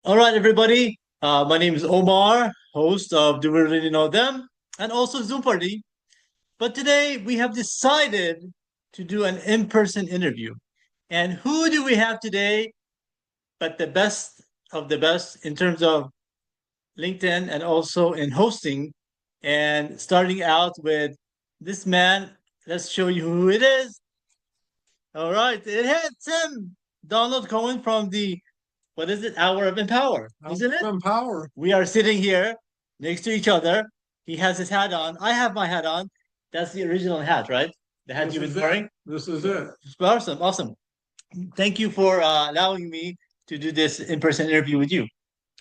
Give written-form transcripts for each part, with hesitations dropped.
All right, everybody. My name is Omar, host of Do We Really Know Them, and also Zoom Party. But today we have decided to do an in-person interview. And who do we have today but the best of the best in terms of LinkedIn and also in hosting? And starting out with this man, let's show you who it is. All right, it's him, Donald Cohen from the what is it? Hour of Empower, isn't it? Alpha Power. We are sitting here next to each other. He has his hat on. I have my hat on. That's the original hat, right? The hat This you've been is it. wearing. This is it. Awesome, awesome. Thank you for allowing me to do this in-person interview with you.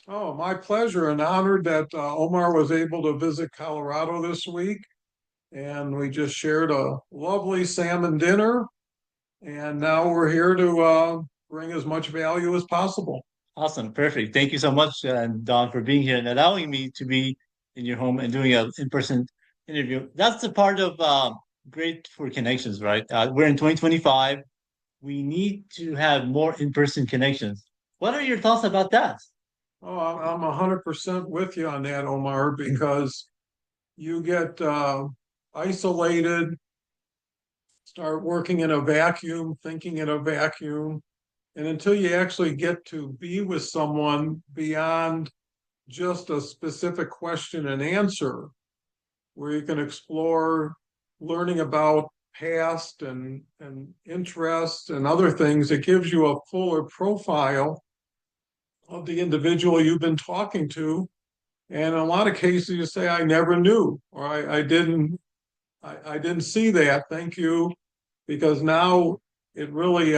Oh, my pleasure and honored that Omar was able to visit Colorado this week. And we just shared a lovely salmon dinner. And now we're here to bring as much value as possible. Awesome, perfect. Thank you so much, Don, for being here and allowing me to be in your home and doing an in-person interview. That's the part of great for connections, right? We're in 2025. We need to have more in-person connections. What are your thoughts about that? Oh, I'm 100% with you on that, Omar, because you get isolated, start working in a vacuum, thinking in a vacuum. And until you actually get to be with someone beyond just a specific question and answer, where you can explore learning about past and interests and other things, it gives you a fuller profile of the individual you've been talking to. And in a lot of cases, you say, I never knew, or I didn't see that. Thank you. Because now it really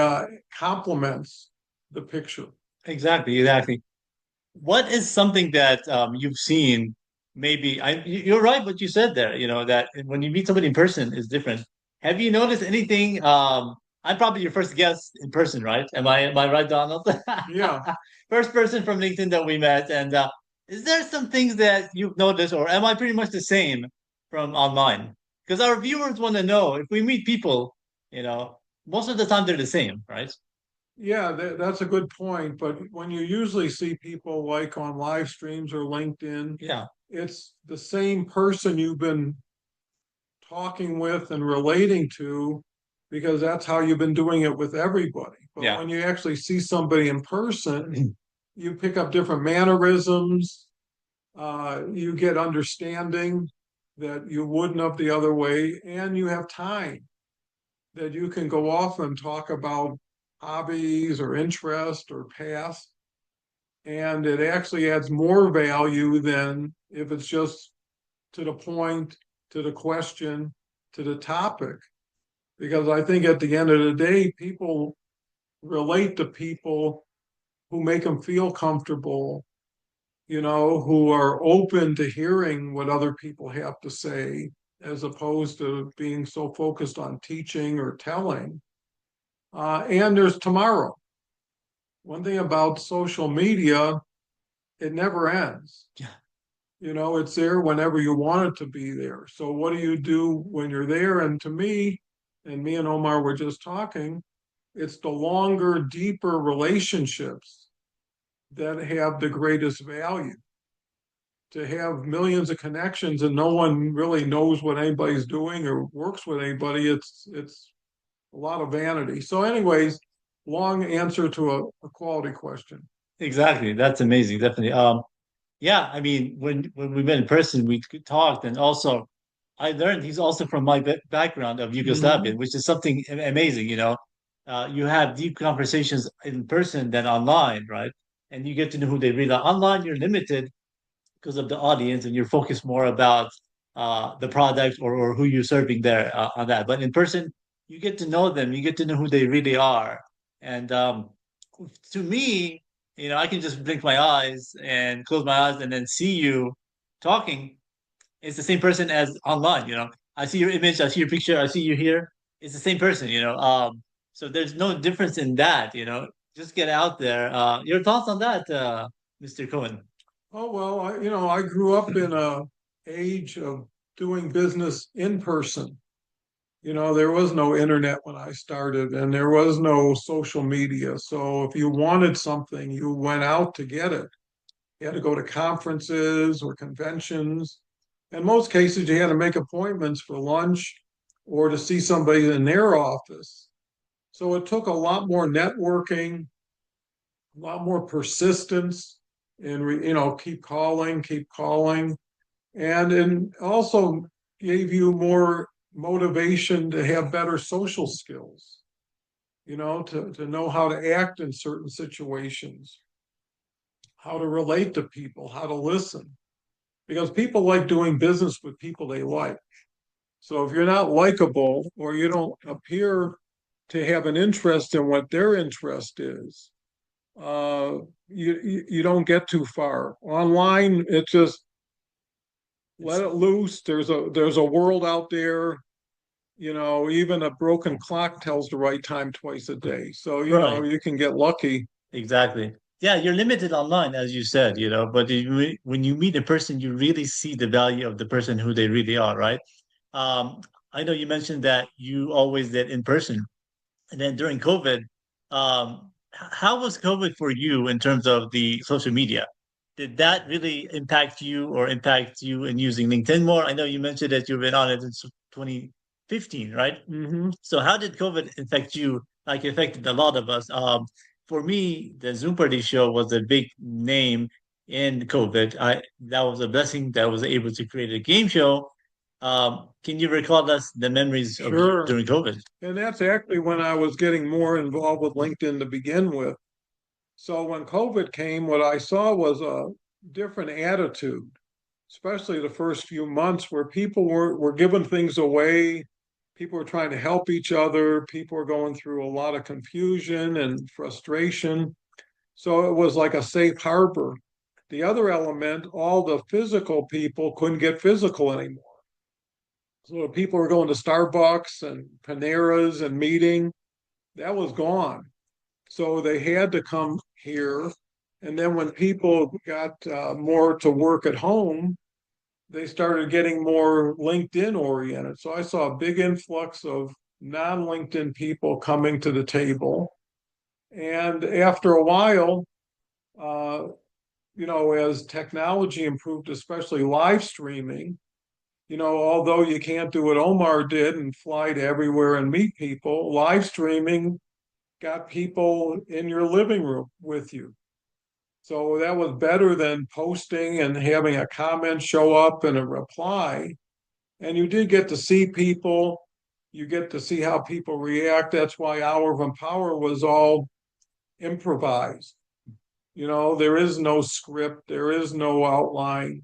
complements the picture. Exactly, exactly. What is something that you've seen? Maybe you're right what you said there. You know that when you meet somebody in person is different. Have you noticed anything? I'm probably your first guest in person, right? Am I right, Donald? Yeah. First person from LinkedIn that we met, and is there some things that you've noticed, or am I pretty much the same from online? Because our viewers want to know if we meet people, most of the time they're the same, right? Yeah, that's a good point. But when you usually see people like on live streams or LinkedIn, Yeah, it's the same person you've been talking with and relating to because that's how you've been doing it with everybody. But yeah, when you actually see somebody in person, you pick up different mannerisms, you get understanding that you wouldn't have the other way, and you have time that you can go off and talk about hobbies or interest or past. And it actually adds more value than if it's just to the point, to the question, to the topic. Because I think at the end of the day, people relate to people who make them feel comfortable, who are open to hearing what other people have to say, as opposed to being so focused on teaching or telling. And there's tomorrow. One thing about social media, it never ends. yeah. It's there whenever you want it to be there. So what do you do when you're there? And to me, and me and Omar were just talking, it's the longer, deeper relationships that have the greatest value. To have millions of connections and no one really knows what anybody's doing or works with anybody, it's a lot of vanity. So, anyways, long answer to a quality question. Exactly. That's amazing. Definitely. Yeah, I mean, when we met in person, we talked, and also I learned he's also from my background of Yugoslavia, Mm-hmm. which is something amazing. You have deep conversations in person than online, right? And you get to know who they really are. Online, you're limited because of the audience, and you're focused more about the product or who you're serving there on that. But in person, you get to know them. You get to know who they really are, and to me, I can just blink my eyes and close my eyes and then see you talking. It's the same person as online, I see your image, I see your picture, I see you here. It's the same person, so there's no difference in that, just get out there. Your thoughts on that, Mr. Cohen? Oh, well, I grew up in a age of doing business in person. There was no internet when I started, and there was no social media. So if you wanted something, you went out to get it. You had to go to conferences or conventions. In most cases, you had to make appointments for lunch or to see somebody in their office. So it took a lot more networking, a lot more persistence, and keep calling, and also gave you more motivation to have better social skills. To know how to act in certain situations, how to relate to people, how to listen, because people like doing business with people they like. So if you're not likable or you don't appear to have an interest in what their interest is, uh, you don't get too far. Online, it's just let It's it loose. There's a world out there. Even a broken clock tells the right time twice a day. So right. you can get lucky. Exactly. Yeah, you're limited online, as you said, but when you meet a person, you really see the value of the person who they really are, right? Um, I know you mentioned that you always did in person, and then during COVID, how was COVID for you in terms of the social media? Did that really impact you or impact you in using LinkedIn more? I know you mentioned that you've been on it since 2015, right? Hmm. So how did COVID affect you? Like it affected a lot of us. For me, the Zoom Party show was a big name in COVID. I That was a blessing that I was able to create a game show. Can you recall us the memories of you Sure. during COVID? And that's actually when I was getting more involved with LinkedIn to begin with. So when COVID came, what I saw was a different attitude, especially the first few months where people were giving things away. People were trying to help each other. People were going through a lot of confusion and frustration. So it was like a safe harbor. The other element, all the physical people couldn't get physical anymore. So people were going to Starbucks and Paneras and meeting. That was gone. So they had to come here. And then when people got more to work at home, they started getting more LinkedIn oriented. So I saw a big influx of non LinkedIn people coming to the table. And after a while, uh, as technology improved, especially live streaming, although you can't do what Omar did and fly to everywhere and meet people, live streaming got people in your living room with you. So that was better than posting and having a comment show up and a reply. And you did get to see people. You get to see how people react. That's why Hour of Empower was all improvised. There is no script, there is no outline.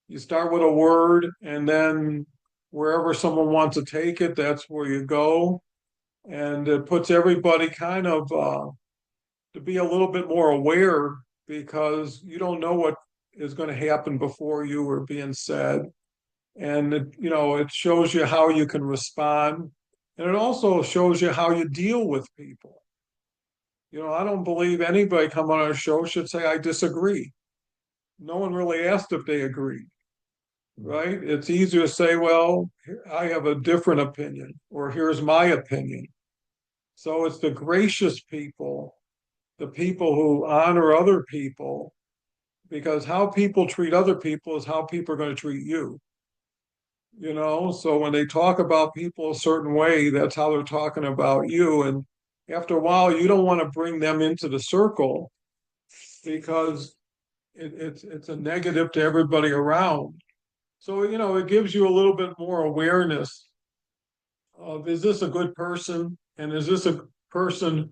You start with a word, and then wherever someone wants to take it, that's where you go. And it puts everybody kind of to be a little bit more aware because you don't know what is going to happen before you or being said. And it shows you how you can respond. And it also shows you how you deal with people. I don't believe anybody come on our show should say, I disagree. No one really asked if they agreed, right? It's easier to say, well, I have a different opinion, or here's my opinion. So it's the gracious people, the people who honor other people, because how people treat other people is how people are going to treat you. So when they talk about people a certain way, that's how they're talking about you. And after a while, you don't want to bring them into the circle because it's a negative to everybody around. So, it gives you a little bit more awareness of, is this a good person? And is this a person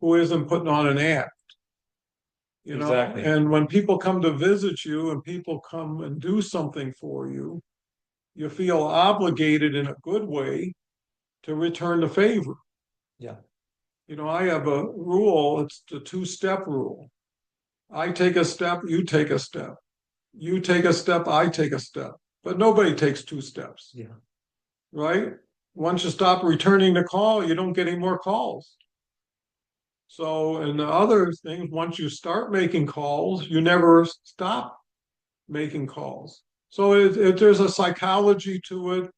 who isn't putting on an act? Exactly. And when people come to visit you and people come and do something for you, you feel obligated in a good way to return the favor. Yeah. I have a rule, it's the two-step rule. I take a step, you take a step. You take a step, I take a step. But nobody takes two steps, Yeah. right? Once you stop returning the call, you don't get any more calls. So, and the other thing, once you start making calls, you never stop making calls. So there's a psychology to it.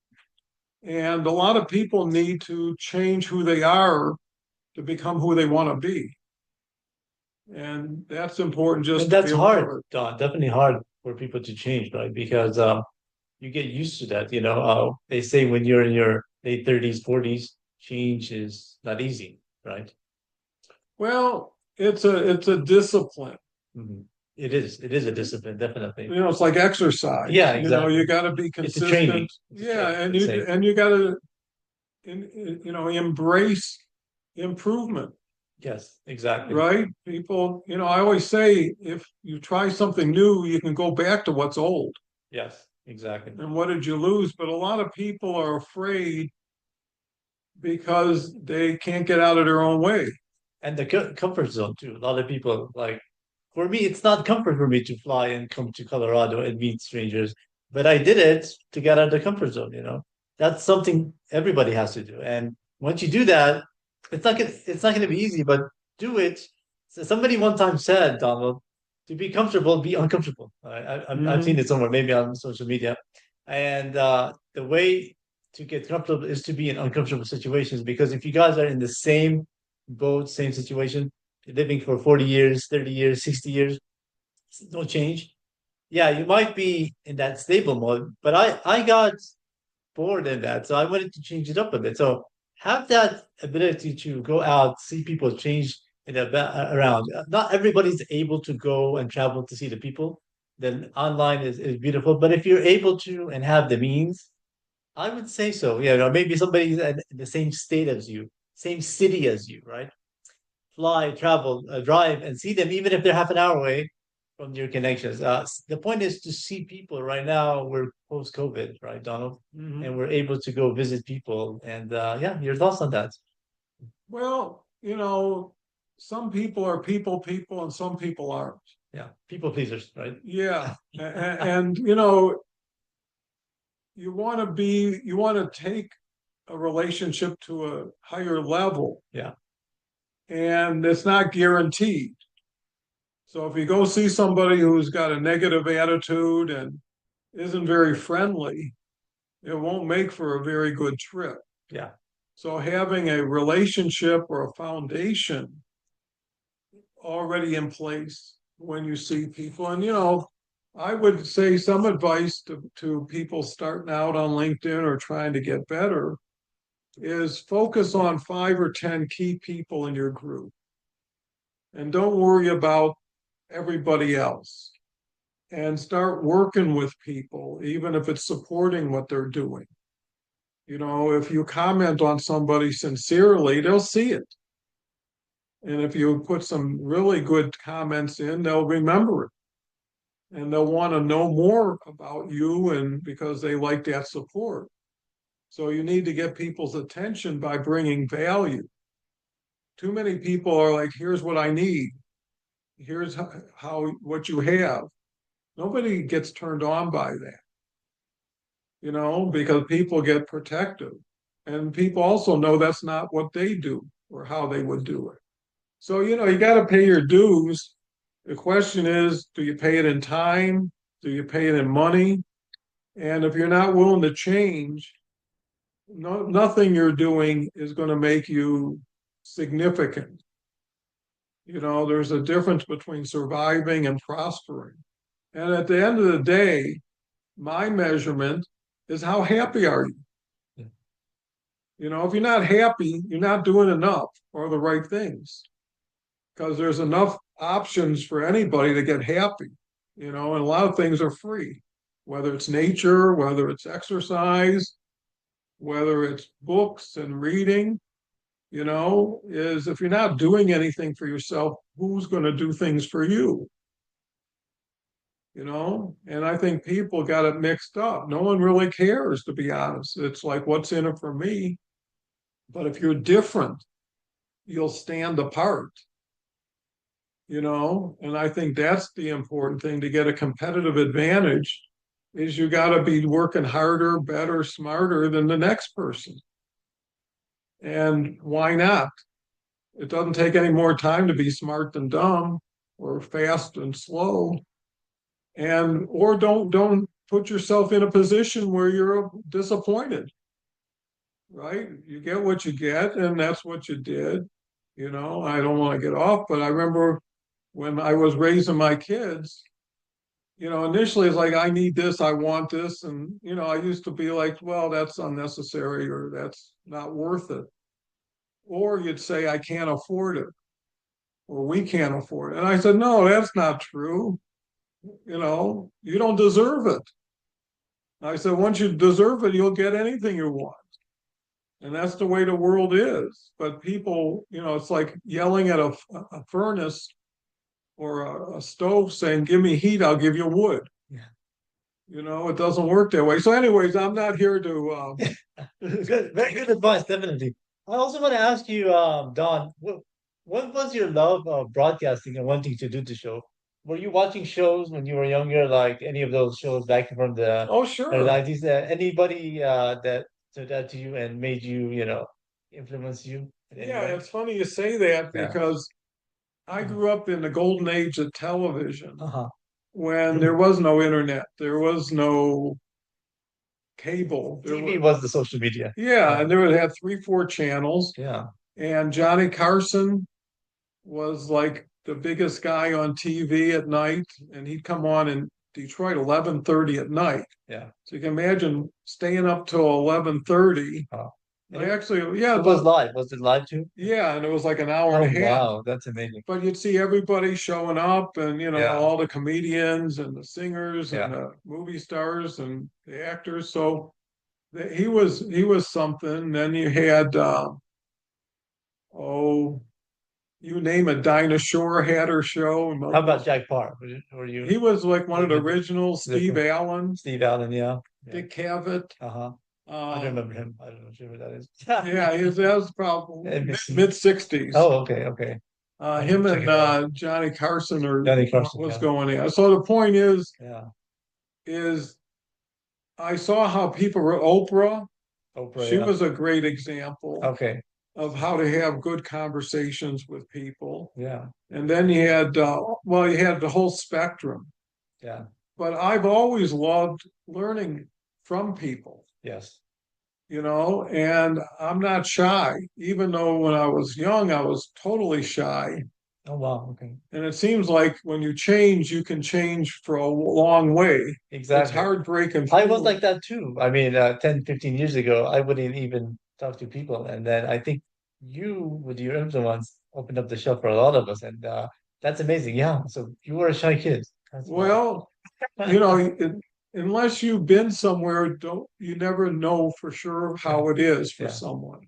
And a lot of people need to change who they are to become who they want to be. And that's important And just to be that's hard, aware. Don, definitely hard for people to change, right? Because you get used to that, you know. They say when you're in your late 30s, 40s, change is not easy, right? Well, it's a discipline. Mhm. It is. It is a discipline, definitely. It's like exercise. Yeah, You exactly. got to be It's a consistent. training. It's a Yeah, training, and let's you say. and you got to embrace improvement, Yes, exactly. right? People, I always say if you try something new, you can go back to what's old. Yes, exactly. And what did you lose? But a lot of people are afraid because they can't get out of their own way. And the comfort zone too. A lot of people like, for me, it's not comfort for me to fly and come to Colorado and meet strangers, but I did it to get out of the comfort zone, you know. That's something everybody has to do. And once you do that, it's not gonna be easy, but do it. So somebody one time said, Donald, to be comfortable, be uncomfortable. I've seen Hmm. it somewhere, maybe on social media. And the way to get comfortable is to be in uncomfortable situations, because if you guys are in the same boat, same situation, living for 40 years, 30 years, 60 years, no change. Yeah, you might be in that stable mode, but I got bored in that. So I wanted to change it up a bit. So have that ability to go out, see people change around. Not everybody's able to go and travel to see the people. Then online is beautiful. But if you're able to and have the means, I would say so. Yeah, you know, maybe somebody's in the same state as you, same city as you, right? Fly, travel, drive, and see them, even if they're half an hour away from your connections. The point is to see people. Right now, we're post COVID, right, Donald? And Hmm. we're able to go visit people. And yeah, your thoughts on that? Well, some people are people, and some people aren't. Yeah, people pleasers, right? Yeah. And, you want to take a relationship to a higher level, Yeah, and it's not guaranteed. So if you go see somebody who's got a negative attitude and isn't very friendly, it won't make for a very good trip. yeah, So having a relationship or a foundation already in place when you see people, and I would say some advice to people starting out on LinkedIn or trying to get better is focus on 5 or 10 key people in your group and don't worry about everybody else, and start working with people, even if it's supporting what they're doing. If you comment on somebody sincerely, they'll see it. And if you put some really good comments in, they'll remember it and they'll want to know more about you, and because they like that support. So you need to get people's attention by bringing value. Too many people are like, here's what I need. Here's how what you have. Nobody gets turned on by that, because people get protective. And people also know that's not what they do or how they would do it. So, you got to pay your dues. The question is, do you pay it in time? Do you pay it in money? And if you're not willing to change, nothing you're doing is going to make you significant. There's a difference between surviving and prospering. And at the end of the day, my measurement is how happy are you? yeah. If you're not happy, you're not doing enough or the right things, because there's enough options for anybody to get happy, and a lot of things are free, whether it's nature, whether it's exercise, whether it's books and reading, is if you're not doing anything for yourself, who's going to do things for you? And I think people got it mixed up. No one really cares, to be honest. It's like, what's in it for me? But if you're different, you'll stand apart, and I think that's the important thing to get a competitive advantage is you got to be working harder, better, smarter than the next person. And why not? It doesn't take any more time to be smart than dumb or fast and slow. And or don't put yourself in a position where you're disappointed. right? You get what you get, and that's what you did. I don't want to get off, but I remember when I was raising my kids, initially it's like, I need this, I want this. And, I used to be like, well, that's unnecessary or that's not worth it. Or you'd say, I can't afford it or we can't afford it. And I said, no, that's not true. You don't deserve it. I said, once you deserve it, you'll get anything you want. And that's the way the world is. But people, it's like yelling at a furnace or a stove saying, give me heat, I'll give you wood. Yeah. It doesn't work that way. So, anyways, I'm not here to, Good, very good advice, definitely. I also want to ask you, Don, what was your love of broadcasting and wanting to do the show? Were you watching shows when you were younger, like any of those shows back from oh, the sure. 90s? Anybody that stood out to you and made you, influence you in any Yeah, way? it's funny you say that Yeah. because I grew up in the golden age of television Uh-huh. when there was no internet, there was no cable. TV was the social media. Yeah, Yeah. and there would have three, four channels. Yeah. And Johnny Carson was like the biggest guy on TV at night, and he'd come on in Detroit 11:30 at night. Yeah. So you can imagine staying up till 11:30. Oh. And I actually, yeah, it was live. Was it live too? yeah, and it was like an hour and Oh, a half. wow. That's amazing. But you'd see everybody showing up, and Yeah. all the comedians and the singers and Yeah. the movie stars and the actors. So he was something. Then you had oh, you name a dinosaur had her show. How about Jack Parr? Were you He was like one of the the, originals. Steve the Allen, Steve Allen? Yeah. Yeah. Dick Cavett. Uh-huh. I don't Uh, remember him. I don't know who that is. yeah, that was probably NBC. mid '60s. Oh, okay, okay. I have to Him check and it out. Johnny Carson are Johnny what Carson, was yeah. going on. So the point Yeah. is I saw how people were Oprah. Oprah, She yeah. was a great example Okay. of how to have good conversations with people. Yeah. And then you had the whole spectrum. Yeah. But I've always loved learning from people, Yes. and I'm not shy, even though when I was young, I was totally shy. Oh, wow. Okay. And it seems like when you change, you can change for a long way. It's Exactly. hard breaking I was through. like that too. I mean, 10, 15 years ago, I wouldn't even talk to people. And then I think you, with your influence, opened up the show for a lot of us. And that's amazing. Yeah. So you were a shy kid. That's wow. Well, unless you've been somewhere, don't you never know for sure Yeah. how it is for Yeah. someone.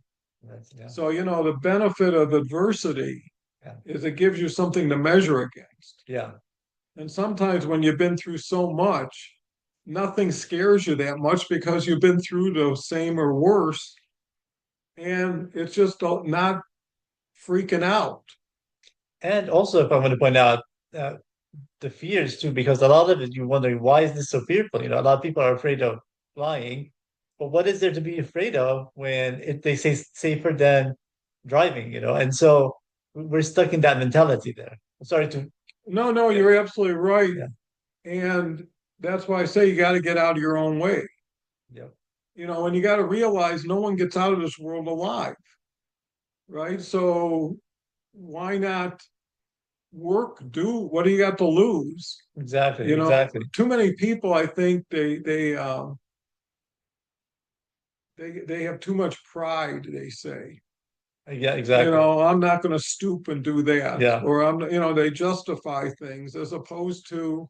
Yeah. So, the benefit of adversity Yeah. is it gives you something to measure against. Yeah. And sometimes when you've been through so much, nothing scares you that much because you've been through the same or worse. And it's just not freaking out. And also, if I want to point out uh, the fears too, because a lot of it, you're wondering, why is this so fearful? A lot of people are afraid of flying, but what is there to be afraid of when they say safer than driving, And so we're stuck in that mentality there. I'm sorry to, No, no, yeah, you're absolutely right. yeah, And that's why I say you got to get out of your own way. yeah. And you got to realize no one gets out of this world alive, right? So why not do what do you got to lose? Exactly, exactly. Too many people, I think they have too much pride, they say. Yeah, exactly. I'm not going to stoop and do that. Yeah, Or they justify things as opposed to,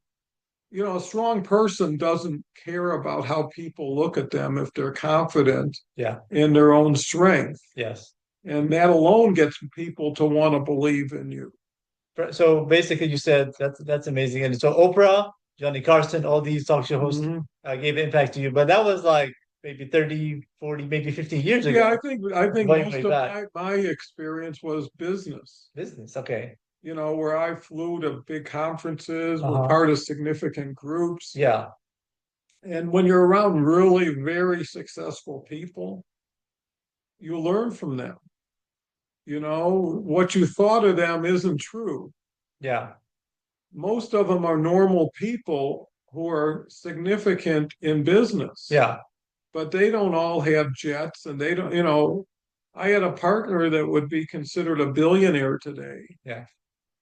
a strong person doesn't care about how people look at them if they're confident yeah, in their own strength. yes. And that alone gets people to want to believe in you. So basically, you said that's amazing. And so Oprah, Johnny Carson, all these talk show hosts Mhm. gave impact to you, but that was like maybe 30, 40, maybe 50 years Yeah, ago, I think way, way most of back. my experience was business. Business, okay. Where I flew to big conferences, were Uh-huh. part of significant groups. Yeah, And when you're around really very successful people, you learn from them. What you thought of them isn't true. yeah, Most of them are normal people who are significant in business. yeah. but they don't all have jets and they don't, you know, I had a partner that would be considered a billionaire today. Yeah.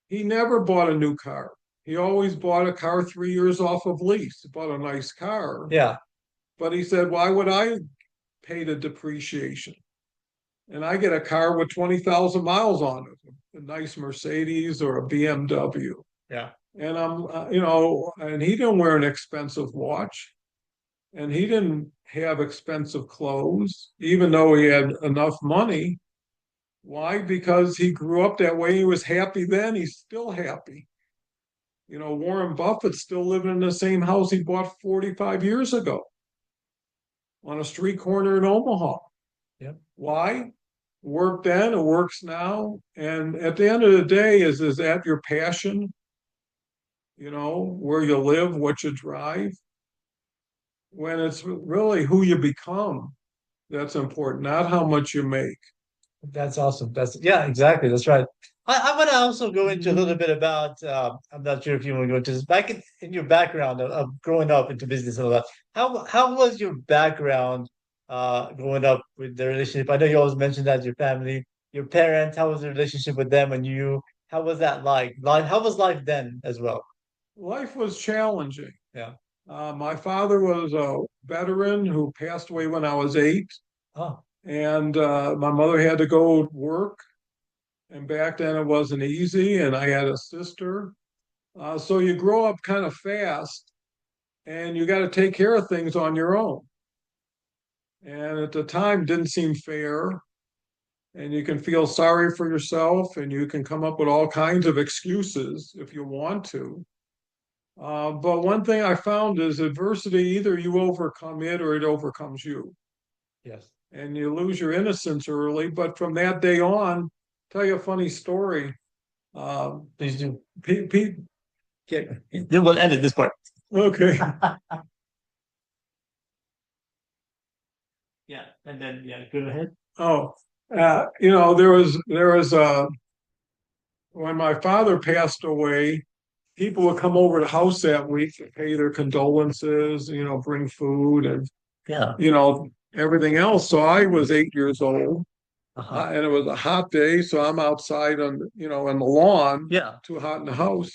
He never bought a new car. He always bought a car 3 years off of lease. He bought a nice car. Yeah. But he said, why would I pay the depreciation? And I get a car with 20,000 miles on it, a nice Mercedes or a BMW. Yeah. And you know, and he didn't wear an expensive watch and he didn't have expensive clothes, even though he had enough money. Why? Because he grew up that way. He was happy then. He's still happy. You know, Warren Buffett's still living in the same house he bought 45 years ago on a street corner in Omaha. Yeah. Why? Worked then, it works now. And at the end of the day, is that your passion? You know, where you live, what you drive? When it's really who you become that's important, not how much you make. That's awesome. Yeah, exactly. That's right. I want to also go into a little bit about, I'm not sure if you want to go into this, back in your background of growing up into business and all that. How was your background growing up with the relationship? I know you always mentioned that your family, your parents, how was the relationship with them and you? How was that like? How was life then as well? Life was challenging. Yeah. My father was a veteran who passed away when I was 8, Oh, and my mother had to go work. And back then it wasn't easy, and I had a sister. So you grow up kind of fast, and you got to take care of things on your own. And at the time, didn't seem fair. And you can feel sorry for yourself, and you can come up with all kinds of excuses if you want to. But one thing I found is adversity, either you overcome it or it overcomes you. yes. And you lose your innocence early. But from that day on, tell you a funny story. Please do. Pete, Yeah. Then we'll edit this part. okay. Yeah. And then, yeah, go ahead. Oh, you know, there was when my father passed away, people would come over to the house that week to pay their condolences, you know, bring food and, Yeah. you know, everything else. So I was 8 years old, Uh-huh. and it was a hot day. So I'm outside on, you know, on the lawn, Yeah. too hot in the house.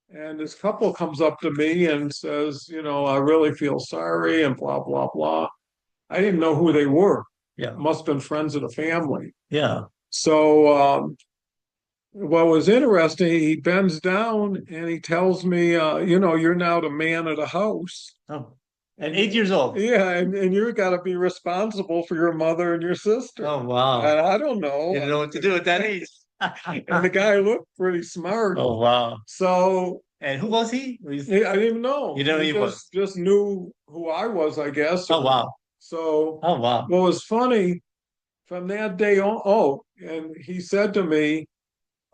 And this couple comes up to me and says, you know, I really feel sorry and blah, blah, blah. I didn't know who they were. Yeah. Must have been friends of the family. Yeah. So what was interesting, he bends down and he tells me, you know, you're now the man of the house. Oh. At 8 years old. Yeah, and you've got to be responsible for your mother and your sister. Oh, wow. And I don't know. You didn't know what to do at that age. And the guy looked pretty smart. Oh, wow. So And who was he? I didn't even know. You didn't know He he was. just knew who I was, I guess. Oh, wow. So Oh, wow. what was funny from that day on, and he said to me,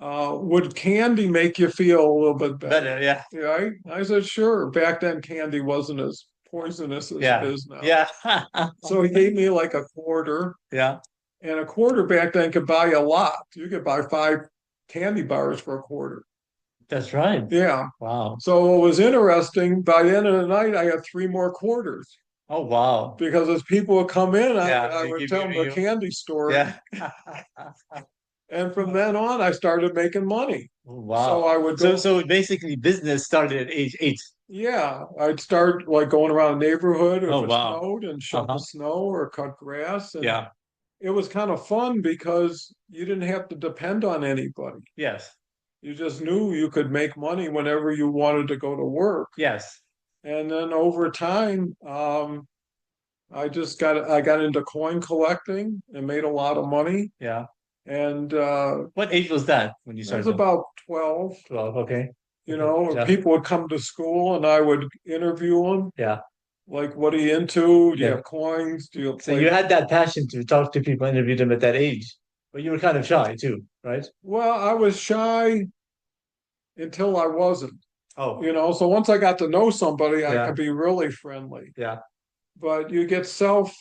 would candy make you feel a little bit better? Better, yeah. Yeah, I said, sure. Back then, candy wasn't as poisonous as it Yeah. is now. Yeah. So he gave me like a quarter, Yeah. and a quarter back then could buy a lot. You could buy 5 candy bars for a quarter. That's right. Yeah. Wow. So what was interesting, by the end of the night, I had 3 more quarters Oh, wow. because as people would come in, Yeah. I They would give tell them you. a candy story. Yeah. And from then on, I started making money. Oh, So wow. I would So, go, so basically, business started at age 8. yeah, I'd start like going around the neighborhood if Oh, it wow. snowed and shovel Uh-huh. snow or cut grass. And Yeah. it was kind of fun because you didn't have to depend on anybody. Yes. You just knew you could make money whenever you wanted to go to work. Yes. And then over time, I got into coin collecting and made a lot of money. Yeah. And What age was that when you I was started? about 12. 12. Okay. You Okay. know, Yeah. people would come to school and I would interview them. Yeah. Like, what are you into? Do you Yeah. have coins? Do you So play? you had that passion to talk to people, interview them at that age, but you were kind of shy too, right? Well, I was shy until I wasn't, Oh, you know. So once I got to know somebody, I yeah. could be really friendly. Yeah. But you get self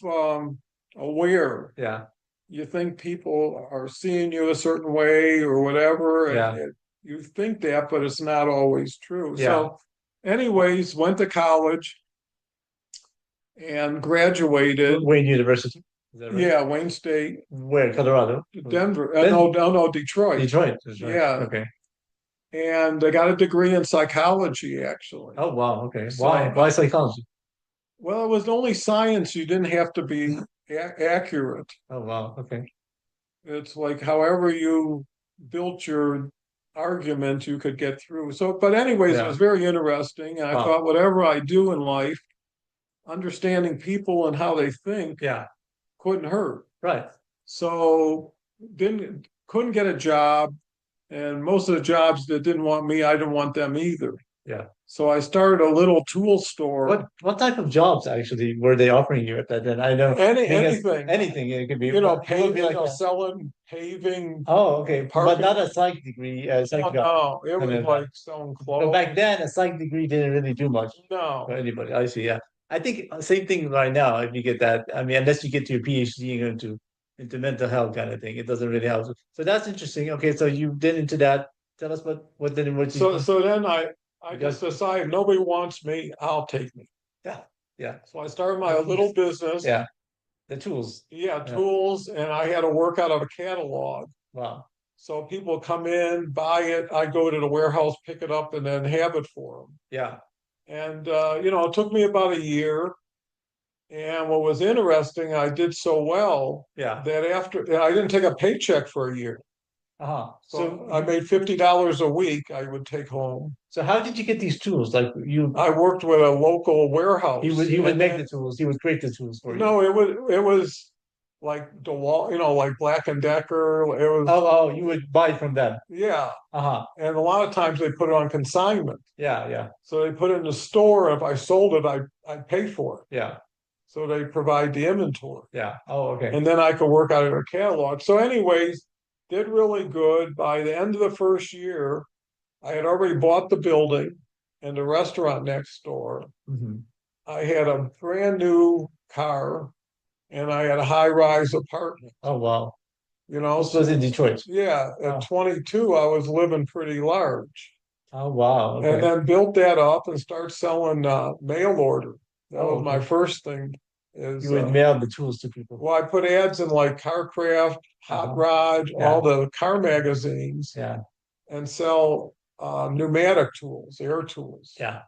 aware. Yeah. You think people are seeing you a certain way or whatever, and Yeah. you think that, but it's not always true. Yeah. So, anyways, went to college. and graduated. Wayne University. Is that right? Yeah, Wayne State, Where? Colorado. Denver. No, Then no, no, Detroit. Detroit. That's right. Yeah, Okay. and I got a degree in psychology actually. Oh wow. Okay. Why? So, Why psychology? well, it was only science. You didn't have to be accurate. Oh wow. Okay. It's like however you built your argument, you could get through. So, but anyways, it was Yeah. very interesting. And I Wow. thought whatever I do in life, understanding people and how they think Yeah. couldn't hurt. Right. So didn't couldn't get a job, and most of the jobs that didn't want me, I didn't want them either. Yeah. So I started a little tool store. What type of jobs actually were they offering you at that then? I know because Anything, anything it could be, it would pave, be like a, selling paving, oh okay, but parking. not a psych degree, psych No, job. no, it And was then like selling so back clothes. then a psych degree didn't really do much for No. anybody. I see. Yeah, I think same thing right now. If you get that, I mean, unless you get to your PhD into mental health kind of thing, it doesn't really help. So that's interesting. Okay, so you did into that. Tell us what then what did So you, so then I you just got? decided nobody wants me, I'll take me. Yeah, yeah, So I started my little business. yeah. The tools. Yeah, Yeah. tools, and I had to work out of a catalog. Wow. So people come in, buy it, I go to the warehouse, pick it up, and then have it for them. Yeah. And it took me about a year. And what was interesting, I did so well Yeah. that after I didn't take a paycheck for a year. Uh-huh. So I made $50 a week I would take home. So how did you get these tools? Like I worked with a local warehouse. he would And make then, the tools. He would create the tools for you. no, it was like DeWalt, like Black and Decker. It was, Oh, you would buy it from them. yeah. Uh-huh. And a lot of times they put it on consignment. Yeah, yeah, So they put it in the store. If I sold it, I'd pay for it. yeah, So they provide the inventory. yeah. Oh, okay. And then I could work out of their catalog. So, anyways, did really good. By the end of the first year, I had already bought the building and the restaurant next door. Hmm. I had a brand new car and I had a high rise apartment. Oh, wow. This was So in Detroit. yeah, Oh, at 22, I was living pretty large. oh, wow. And Okay. then built that up and start selling mail order. That Oh, was my okay. first thing. You Is would mail the tools to people. Well, I put ads in like CarCraft, Hot Uh-huh. Rod, all Yeah, the car magazines, yeah, and sell pneumatic tools, air tools. yeah,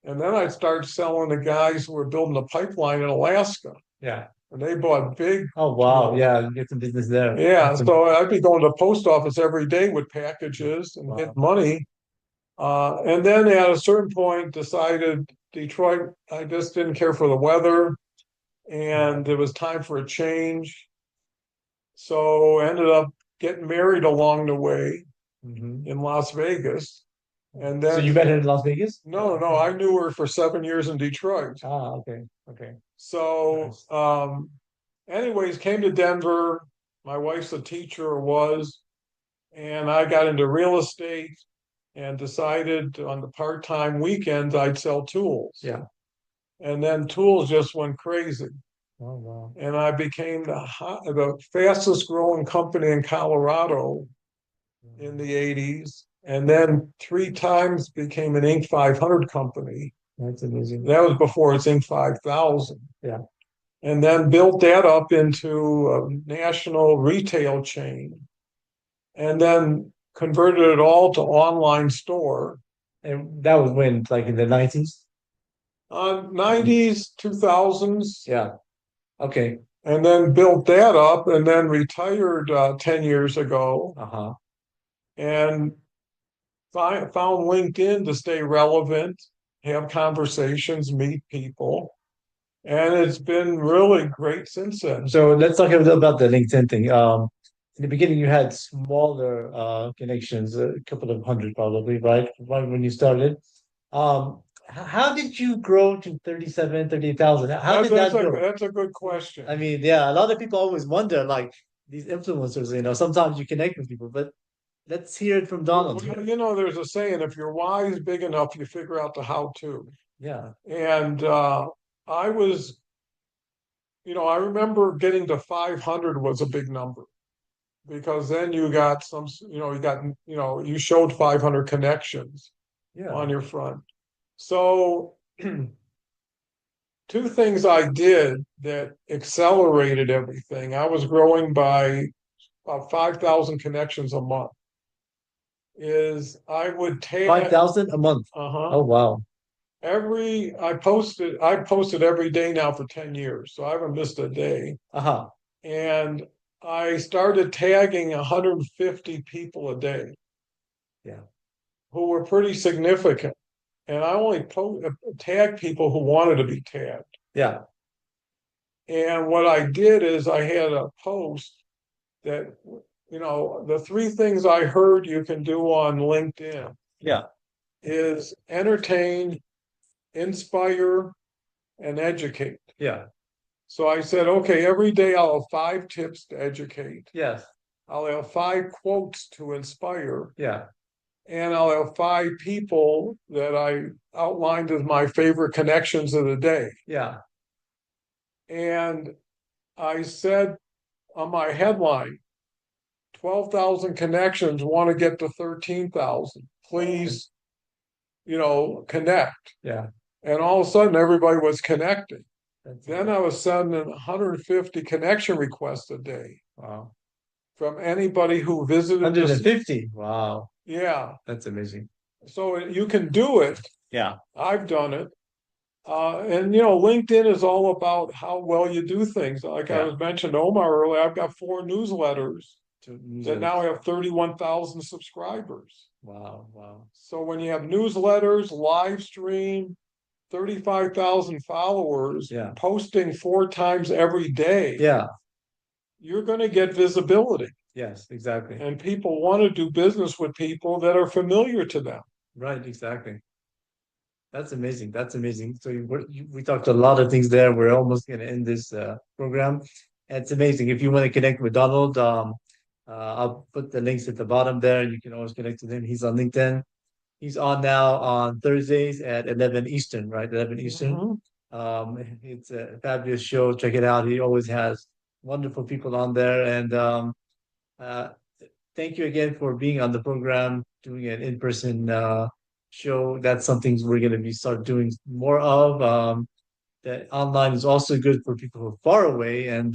And then I started selling to guys who were building a pipeline in Alaska, yeah. and they bought big Oh, wow. tools. Yeah, you get some business there. Yeah, That's a, so I'd be going to the post office every day with packages and get wow. money. And then at a certain point, decided Detroit, I just didn't care for the weather, and it was time for a change. So I ended up getting married along the way Hmm. in Las Vegas. And So then, you met her in Las Vegas? no, no, I knew her for 7 years in Detroit. Ah, okay, okay. So, Nice. anyways, came to Denver. My wife's a teacher, or was, and I got into real estate and decided on the part-time weekends I'd sell tools. Yeah. And then tools just went crazy. Oh, wow. And I became the fastest growing company in Colorado in the 80s, and then 3 times became an Inc. 500 company. That's amazing. That was before it's Inc. 5000. Yeah. And then built that up into a national retail chain, and then converted it all to online store. And that was when, like in the 90s? 90s, 2000s, Yeah. Okay. and then built that up, and then retired 10 years ago, Uh-huh. and found LinkedIn to stay relevant, have conversations, meet people. And it's been really great since then. So let's talk a little about the LinkedIn thing. In the beginning, you had smaller connections, a couple of hundred probably, right? Right when you started. How did you grow to 37, 38,000? How did that grow? That's a good question. I mean, yeah, a lot of people always wonder, like these influencers, sometimes you connect with people, but let's hear it from Donald Well, here. there's a saying, if your why is big enough, you figure out the how to. Yeah. And I was, I remember getting to 500 was a big number, because then you got you showed 500 connections Yeah. on your front. So two things I did that accelerated everything. I was growing by about 5,000 connections a month. Is I would Five tag, thousand a month. uh-huh, Oh wow. I posted every day now for 10 years, so I haven't missed a day. Uh-huh. And I started tagging 150 people a day Yeah. who were pretty significant. And I only tag people who wanted to be tagged. Yeah. And what I did is I had a post that, the three things I heard you can do on LinkedIn Yeah. is entertain, inspire, and educate. Yeah. So I said, okay, every day I'll have 5 tips to educate. Yes. I'll have 5 quotes to inspire, Yeah. and I'll have 5 people that I outlined as my favorite connections of the day. Yeah. And I said on my headline, 12,000 connections want to get to 13,000. Please, connect. Yeah. And all of a sudden, everybody was connecting. That's Then I was sending 150 connection requests a day wow. from anybody who visited this. 150. Wow. Yeah. That's amazing. So you can do it. Yeah. I've done it. And LinkedIn is all about how well you do things. Like I Yeah. was mentioned Omar earlier, I've got 4 newsletters To that now have 31,000 subscribers. wow. Wow. So when you have newsletters, live stream, 35,000 followers, Yeah. posting 4 times every day, Yeah. you're going to get visibility. Yes, exactly. And people want to do business with people that are familiar to them. Right, exactly. That's amazing. That's amazing. So we talked a lot of things there. We're almost going to end this program. And it's amazing. If you want to connect with Donald, I'll put the links at the bottom there. You can always connect with him. He's on LinkedIn. He's on now on Thursdays at 11 Eastern, right? 11 Eastern. Mhm. It's a fabulous show. Check it out. He always has wonderful people on there. And uh, thank you again for being on the program, doing an in-person show. That's something we're going to be start doing more of. That online is also good for people who are far away. And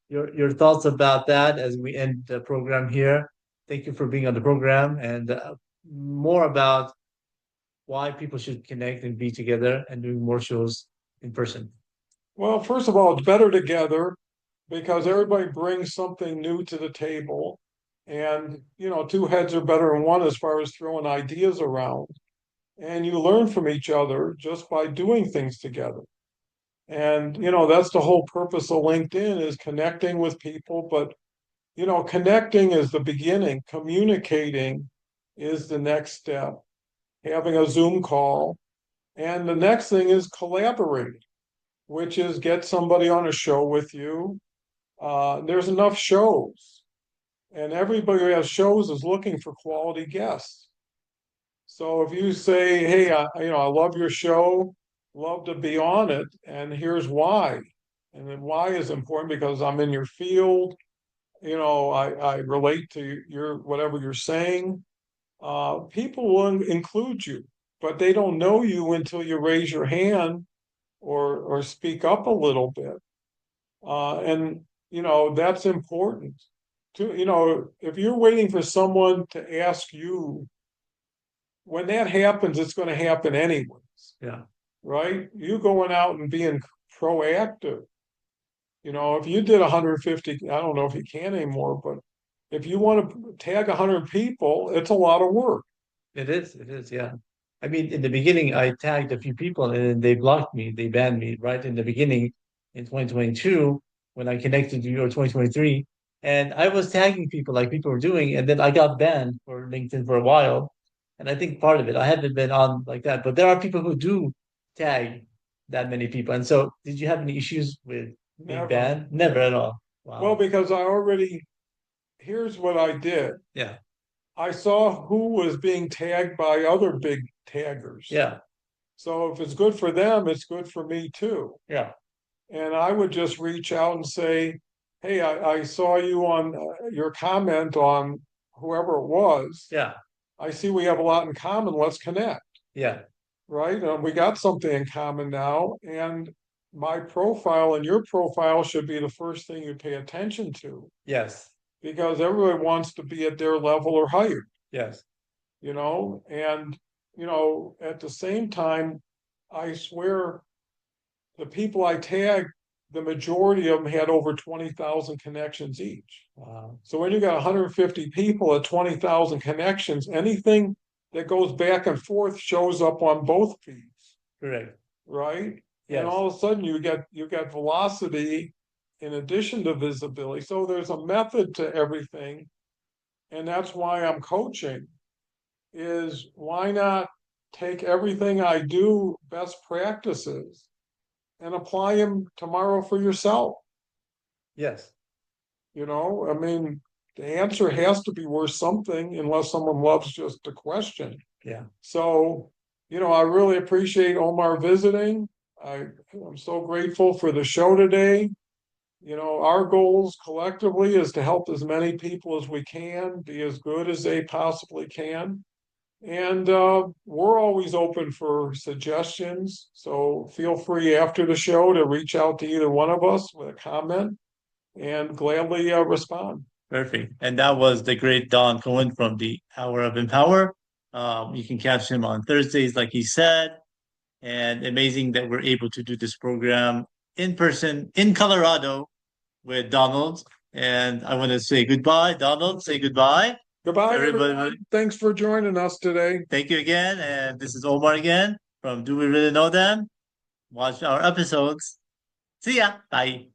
your thoughts about that as we end the program here. Thank you for being on the program and more about why people should connect and be together and doing more shows in person. Well, first of all, it's better together because everybody brings something new to the table. And, 2 heads are better than one as far as throwing ideas around. And you learn from each other just by doing things together. And, that's the whole purpose of LinkedIn is connecting with people. But, connecting is the beginning, communicating is the next step, having a Zoom call. And the next thing is collaborating, which is get somebody on a show with you. There's enough shows, and everybody who has shows is looking for quality guests. So if you say, "Hey, I love your show, love to be on it, and here's why," and then why is important because I'm in your field, I relate to your whatever you're saying. People will include you, but they don't know you until you raise your hand or speak up a little bit. And that's important. If you're waiting for someone to ask you, when that happens, it's going to happen anyways, Yeah. right? You going out and being proactive. If you did 150, I don't know if you can anymore, but if you want to tag 100 people, it's a lot of work. It is. It is. Yeah. I mean, in the beginning, I tagged a few people and they blocked me. They banned me right in the beginning in 2022 when I connected to you or 2023. And I was tagging people like people were doing. And then I got banned for LinkedIn for a while. And I think part of it, I haven't been on like that. But there are people who do tag that many people. And so, did you have any issues with being Never. banned? Never at all. Well, Wow. because here's what I did. Yeah. I saw who was being tagged by other big taggers. Yeah. So if it's good for them, it's good for me too. Yeah. And I would just reach out and say, "Hey, I saw you on your comment on whoever it was. Yeah. I see we have a lot in common. Let's connect." Yeah. right? We got something in common now, and my profile and your profile should be the first thing you pay attention to Yes. because everybody wants to be at their level or higher, Yes. and at the same time, I swear the people I tagged, the majority of them had over 20,000 connections each. Wow. So when you got 150 people at 20,000 connections, anything that goes back and forth shows up on both feeds, Correct. right? And Yes. all of a sudden you get velocity in addition to visibility. So there's a method to everything. And that's why I'm coaching is why not take everything I do, best practices, and apply them tomorrow for yourself? Yes. I mean, the answer has to be worth something unless someone loves just the question. Yeah. So, I really appreciate Omar visiting. I'm so grateful for the show today. Our goals collectively is to help as many people as we can be as good as they possibly can. And we're always open for suggestions. So feel free after the show to reach out to either one of us with a comment and gladly respond. Perfect. And that was the great Don Cohen from the Hour of Empower. You can catch him on Thursdays, like he said. And amazing that we're able to do this program in person in Colorado with Donald. And I want to say goodbye, Donald. Say goodbye to Goodbye, everybody. everyone. Thanks for joining us today. Thank you again. And this is Omar again from Do We Really Know Them? Watch our episodes. See ya. Bye.